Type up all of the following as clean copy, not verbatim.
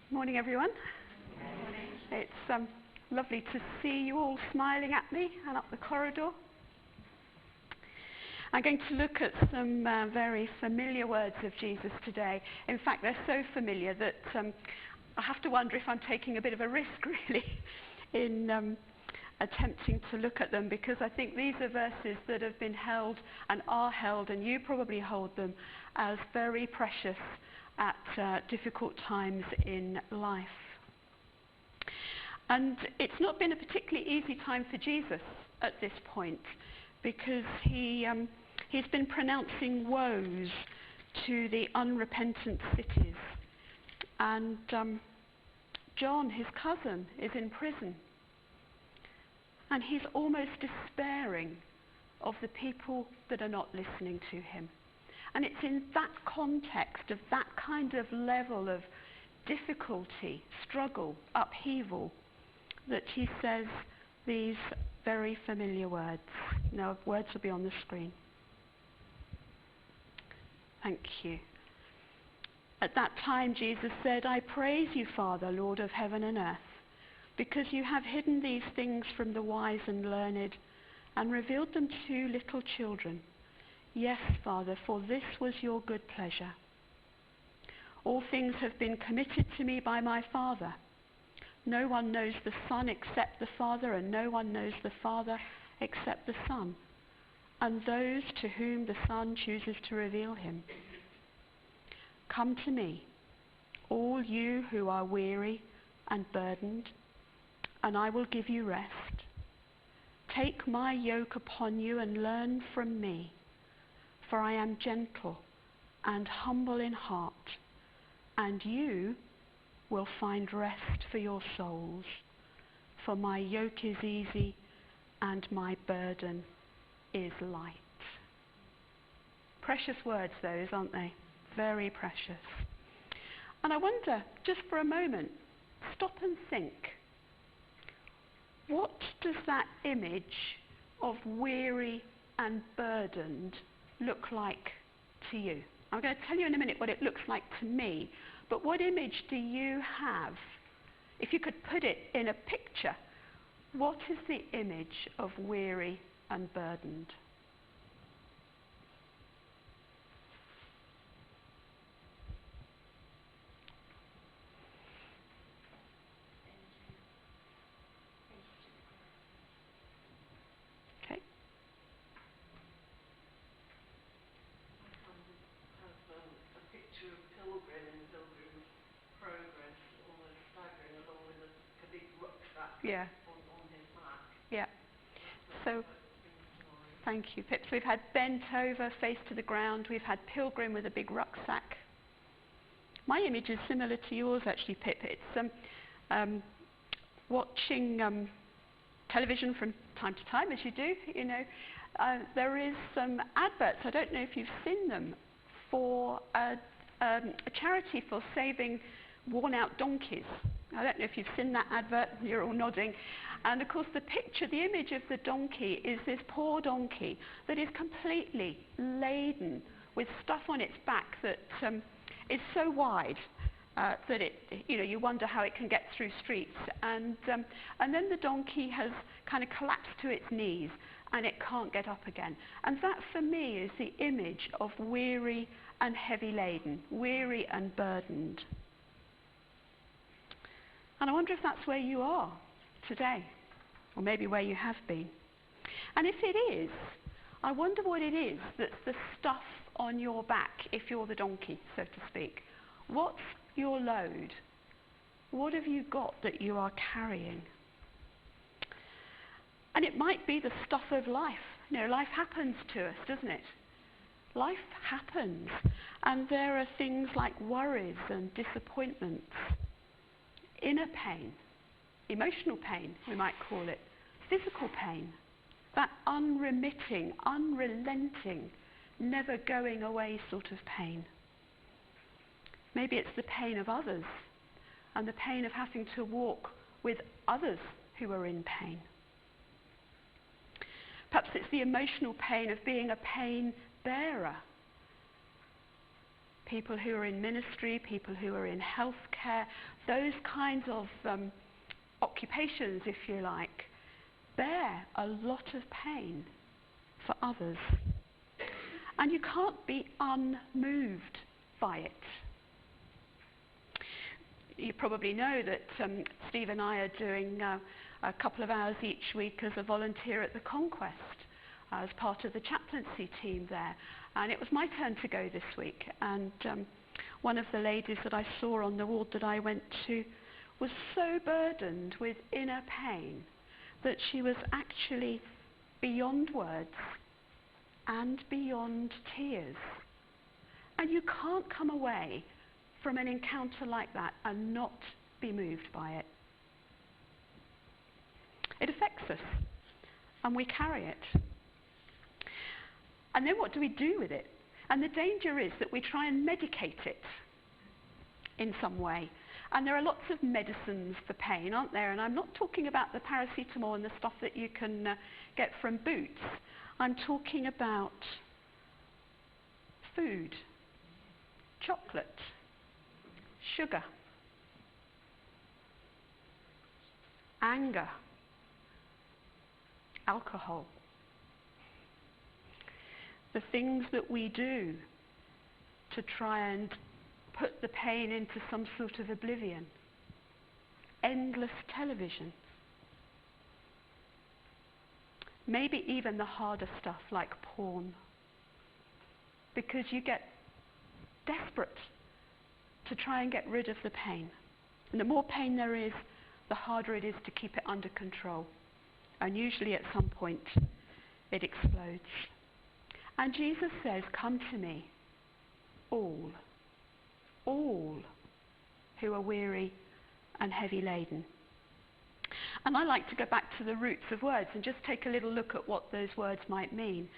Morning, everyone. Morning. It's lovely to see you all smiling at me and up the corridor. I'm going to look at some very familiar words of Jesus today. In fact, they're so familiar that I have to wonder if I'm taking a bit of a risk, really, in attempting to look at them, because I think these are verses that have been held and are held, and you probably hold them as very precious at difficult times in life. And it's not been a particularly easy time for Jesus at this point, because he's been pronouncing woes to the unrepentant cities. And John, his cousin, is in prison. And he's almost despairing of the people that are not listening to him. And it's in that context of that kind of level of difficulty, struggle, upheaval, that he says these very familiar words. Now, words will be on the screen. Thank you. At that time, Jesus said, "I praise you, Father, Lord of heaven and earth, because you have hidden these things from the wise and learned and revealed them to little children. Yes, Father, for this was your good pleasure. All things have been committed to me by my Father. No one knows the Son except the Father, and no one knows the Father except the Son, and those to whom the Son chooses to reveal him. Come to me, all you who are weary and burdened, and I will give you rest. Take my yoke upon you and learn from me, for I am gentle and humble in heart, and you will find rest for your souls. For my yoke is easy and my burden is light." Precious words, those, aren't they? Very precious. And I wonder, just for a moment, stop and think. What does that image of weary and burdened look like to you? I'm going to tell you in a minute what it looks like to me, but what image do you have? If you could put it in a picture, what is the image of weary and burdened? Okay. A picture of Pilgrim in Pilgrim's Progress, almost staggering along with a big rucksack on his back. Yeah. So, thank you, Pip. So we've had bent over, face to the ground. We've had Pilgrim with a big rucksack. My image is similar to yours, actually, Pip. It's watching television from time to time, as you do. You know, there is some adverts. I don't know if you've seen them, for a charity for saving worn-out donkeys. I don't know if you've seen that advert. You're all nodding. And of course, the picture, the image of the donkey is this poor donkey that is completely laden with stuff on its back that is so wide that it, you wonder how it can get through streets. And then the donkey has kind of collapsed to its knees, and it can't get up again. And that, for me, is the image of weary and heavy laden, weary and burdened. And I wonder if that's where you are today, or maybe where you have been. And if it is, I wonder what it is that's the stuff on your back, if you're the donkey, so to speak. What's your load? What have you got that you are carrying? And it might be the stuff of life. Life happens to us, doesn't it? Life happens. And there are things like worries and disappointments, inner pain, emotional pain, we might call it, physical pain, that unremitting, unrelenting, never going away sort of pain. Maybe it's the pain of others and the pain of having to walk with others who are in pain. Perhaps it's the emotional pain of being a pain bearer. people who are in ministry, people who are in healthcare, those kinds of occupations, if you like, bear a lot of pain for others. And you can't be unmoved by it. You probably know that Steve and I are doing a couple of hours each week as a volunteer at the Conquest as part of the chaplaincy team there. And it was my turn to go this week. And one of the ladies that I saw on the ward that I went to was so burdened with inner pain that she was actually beyond words and beyond tears. And you can't come away from an encounter like that and not be moved by it. It affects us, and we carry it. And then what do we do with it? And the danger is that we try and medicate it in some way. And there are lots of medicines for pain, aren't there? And I'm not talking about the paracetamol and the stuff that you can get from Boots. I'm talking about food, chocolate, sugar, anger, alcohol. The things that we do to try and put the pain into some sort of oblivion. Endless television. Maybe even the harder stuff like porn. Because you get desperate to try and get rid of the pain. And the more pain there is, the harder it is to keep it under control. And usually at some point, it explodes. And Jesus says, "Come to me, all who are weary and heavy laden." And I like to go back to the roots of words and just take a little look at what those words might mean.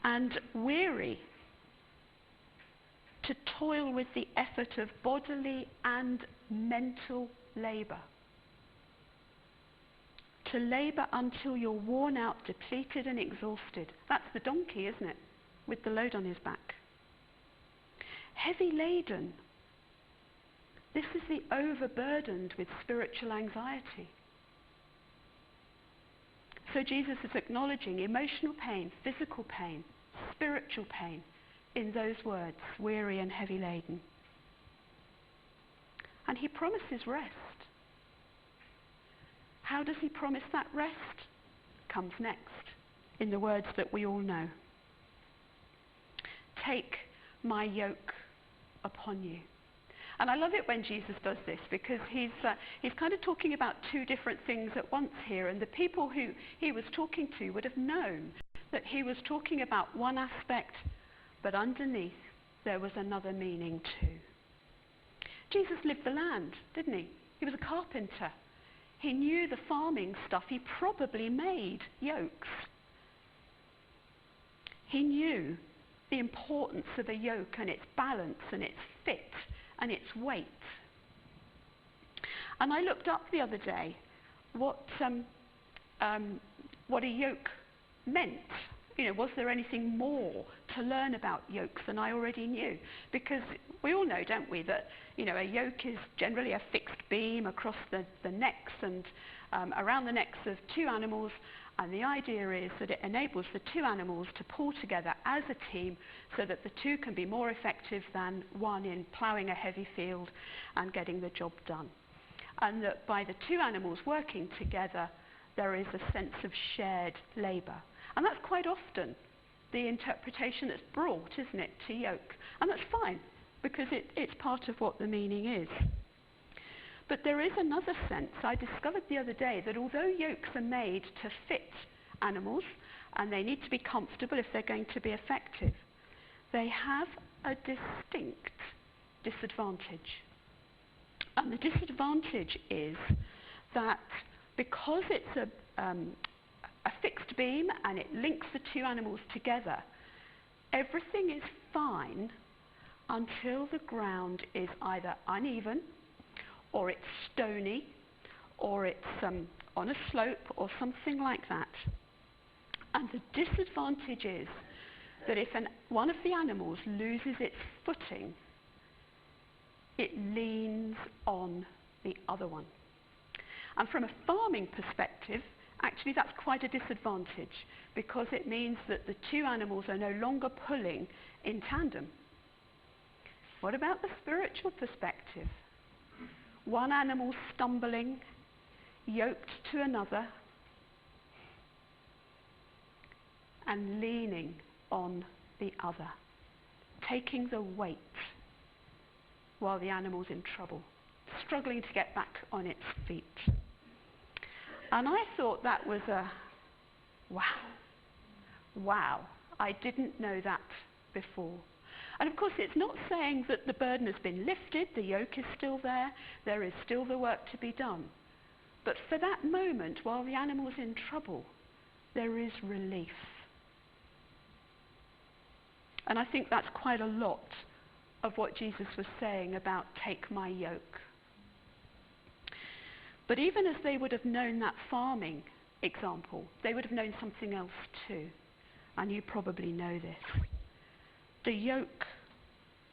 And weary, to toil with the effort of bodily and mental labour. To labour until you're worn out, depleted and exhausted. That's the donkey, isn't it? With the load on his back. Heavy laden. This is the overburdened with spiritual anxiety. So Jesus is acknowledging emotional pain, physical pain, spiritual pain in those words, weary and heavy laden. And he promises rest. How does he promise that rest? Comes next, in the words that we all know. Take my yoke upon you. And I love it when Jesus does this, because he's kind of talking about two different things at once here, and the people who he was talking to would have known that he was talking about one aspect, but underneath there was another meaning too. Jesus lived the land, didn't he? He was a carpenter. He knew the farming stuff. He probably made yokes. He knew the importance of a yoke and its balance and its fit and its weight. And I looked up the other day what a yoke meant. You know, was there anything more to learn about yokes than I already knew? Because we all know, don't we, that a yoke is generally a fixed beam across the necks and around the necks of two animals, and the idea is that it enables the two animals to pull together as a team so that the two can be more effective than one in ploughing a heavy field and getting the job done. And that by the two animals working together, there is a sense of shared labour. And that's quite often the interpretation that's brought, isn't it, to yoke. And that's fine, because it's part of what the meaning is. But there is another sense. I discovered the other day that although yokes are made to fit animals, and they need to be comfortable if they're going to be effective, they have a distinct disadvantage. And the disadvantage is that because it's a fixed beam and it links the two animals together, everything is fine until the ground is either uneven, or it's stony, or it's on a slope, or something like that. And the disadvantage is that if one of the animals loses its footing, It leans on the other one. And from a farming perspective, actually that's quite a disadvantage, because it means that the two animals are no longer pulling in tandem. What about the spiritual perspective? One animal stumbling, yoked to another, and leaning on the other, taking the weight while the animal's in trouble, struggling to get back on its feet. And I thought that was a wow, I didn't know that before. And of course, it's not saying that the burden has been lifted, the yoke is still there is still the work to be done. But for that moment, while the animal's in trouble, there is relief. And I think that's quite a lot of what Jesus was saying about take my yoke. But even as they would have known that farming example, they would have known something else too. And you probably know this. The yoke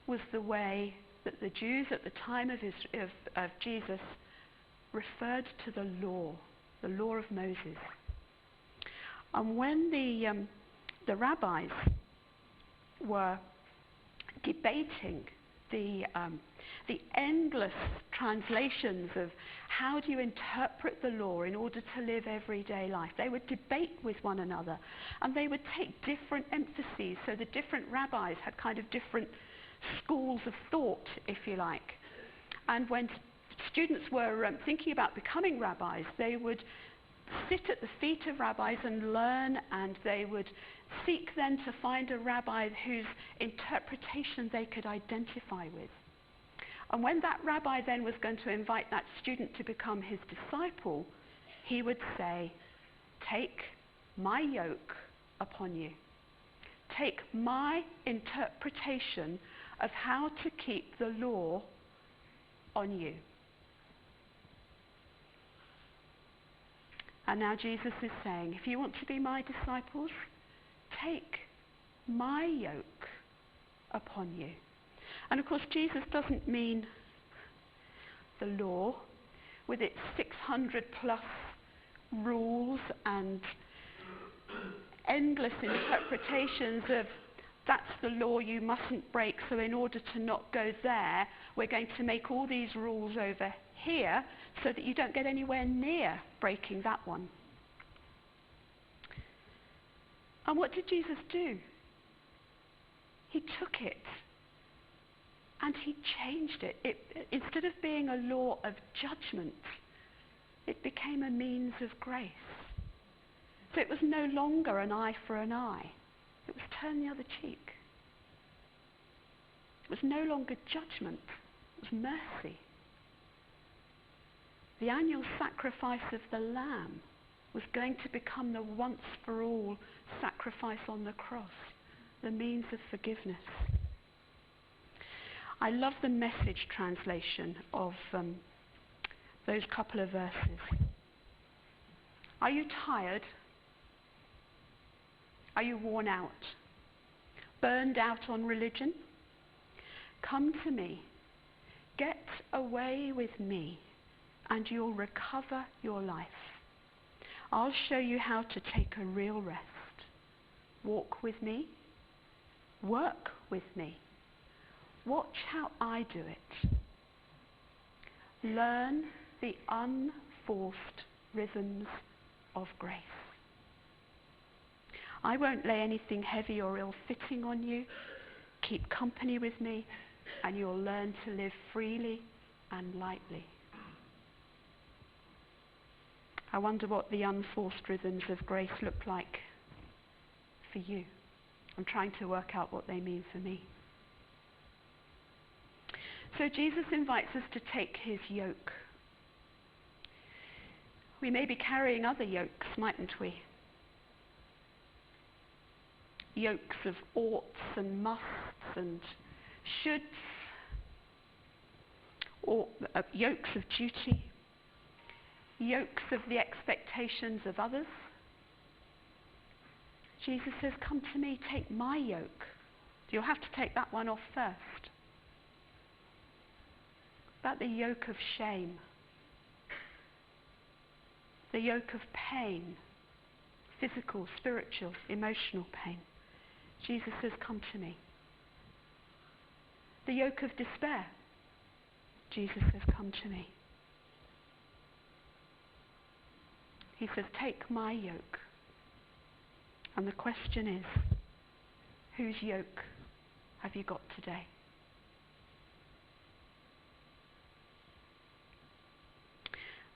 was the way that the Jews at the time of Jesus referred to the law of Moses. And when the rabbis were debating the endless translations of how do you interpret the law in order to live everyday life, they would debate with one another, and they would take different emphases. So the different rabbis had kind of different schools of thought, if you like. And when students were thinking about becoming rabbis, they would sit at the feet of rabbis and learn, and they would seek then to find a rabbi whose interpretation they could identify with. And when that rabbi then was going to invite that student to become his disciple, he would say, take my yoke upon you. Take my interpretation of how to keep the law on you. And now Jesus is saying, if you want to be my disciples, take my yoke upon you. And of course, Jesus doesn't mean the law with its 600 plus rules and endless interpretations of that's the law you mustn't break, so in order to not go there, we're going to make all these rules over here so that you don't get anywhere near breaking that one. And what did Jesus do? He took it and he changed it. Instead of being a law of judgment, it became a means of grace. So it was no longer an eye for an eye. It was turn the other cheek. It was no longer judgment. It was mercy. The annual sacrifice of the lamb was going to become the once-for-all sacrifice on the cross, the means of forgiveness. I love the Message translation of those couple of verses. Are you tired? Are you worn out? Burned out on religion? Come to me. Get away with me, and you'll recover your life. I'll show you how to take a real rest. Walk with me. Work with me. Watch how I do it. Learn the unforced rhythms of grace. I won't lay anything heavy or ill-fitting on you. Keep company with me, and you'll learn to live freely and lightly. I wonder what the unforced rhythms of grace look like for you. I'm trying to work out what they mean for me. So Jesus invites us to take his yoke. We may be carrying other yokes, mightn't we? Yokes of oughts and musts and shoulds, or yokes of duty, yokes of the expectations of others. Jesus says, come to me, take my yoke. You'll have to take that one off first. about the yoke of shame, the yoke of pain, physical, spiritual, emotional pain. Jesus says, come to me. The yoke of despair. Jesus says, come to me. He says, take my yoke. And the question is, whose yoke have you got today?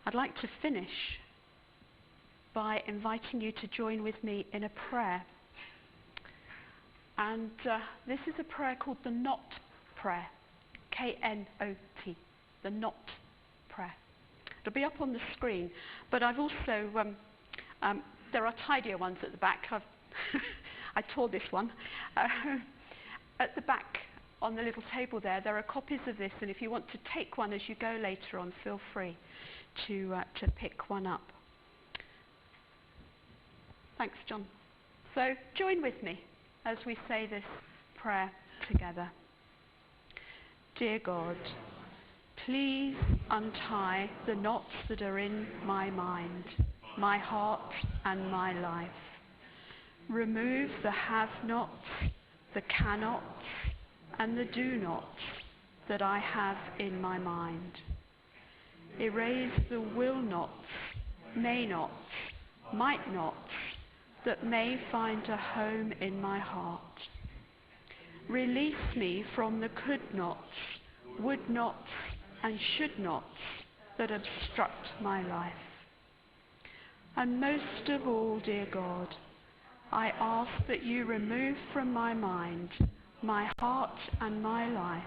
I'd like to finish by inviting you to join with me in a prayer. And this is a prayer called the Not Prayer. K-N-O-T. The Not Prayer. It'll be up on the screen. But I've also, there are tidier ones at the back. I tore this one. At the back on the little table there are copies of this. And if you want to take one as you go later on, feel free to pick one up. Thanks, John. So join with me as we say this prayer together. Dear God, please untie the knots that are in my mind, my heart and my life. Remove the have-nots, the cannots and the do-nots that I have in my mind. Erase the will-nots, may-nots, might-nots that may find a home in my heart. Release me from the could-nots, would-nots and should-nots that obstruct my life. And most of all, dear God, I ask that you remove from my mind, my heart and my life,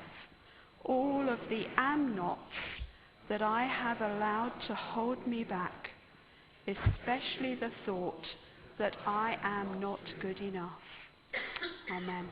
all of the am-nots that I have allowed to hold me back, especially the thought that I am not good enough. Amen.